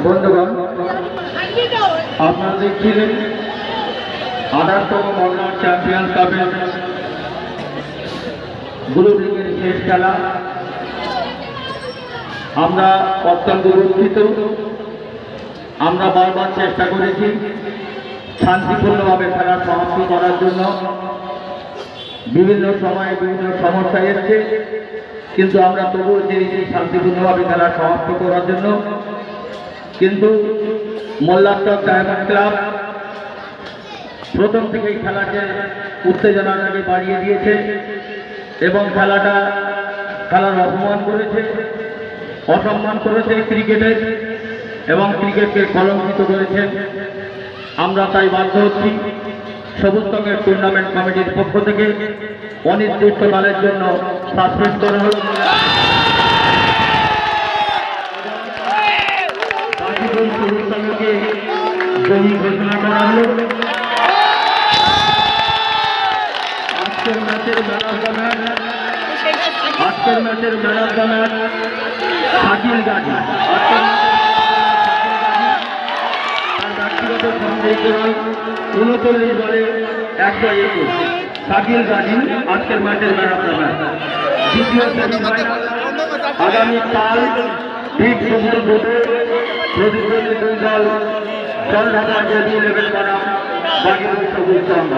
বন্ধুগণ, আপনারা দেখছিলেন 18তম মডার্ন চ্যাম্পিয়ন্স কাপের গ্রুপ লিগের শেষ খেলা। আমরা অত্যন্ত দুঃখিত। আমরা বারবার চেষ্টা করেছি শান্তিপূর্ণভাবে খেলা সমাপ্তি করার জন্য। বিভিন্ন সময়ে বিভিন্ন সমস্যা এসেছে, কিন্তু আমরা তবুও চেয়েছি শান্তিপূর্ণভাবে খেলা সমাপ্ত করার জন্য। কিন্তু মোল্লারচক ডায়মন্ড ক্লাব প্রথম থেকেই খেলাকে উত্তেজনাটাকে বাড়িয়ে দিয়েছে এবং খেলার অপমান করেছে, অসম্মান করেছে ক্রিকেটের এবং ক্রিকেটকে কলঙ্কিত করেছে। আমরা তাই বাধ্য হচ্ছি সবুজ রঙের টুর্নামেন্ট কমিটির পক্ষ থেকে অনির্দিষ্টকালের জন্য সাসপেন্ড করা হল। সবুজ রঙকে জয়ী ঘোষণা করা হল। আজকের ম্যাচের man of the match Shakil Gazi. তার ব্যক্তিগত সন্দেহীকরণ 39 বলে 121। শাকিল গাজী আজকের ম্যাচের ম্যান অফ দ্য ম্যাচ। দ্বিতীয় সেমিফাইনাল আগামীকাল ঠিক দুপুর 2টোয় প্রতিদ্বন্দ্বী দুই দল জলঢাকা JB11 বনাম বাগেরহাট সবুজ সংঘ।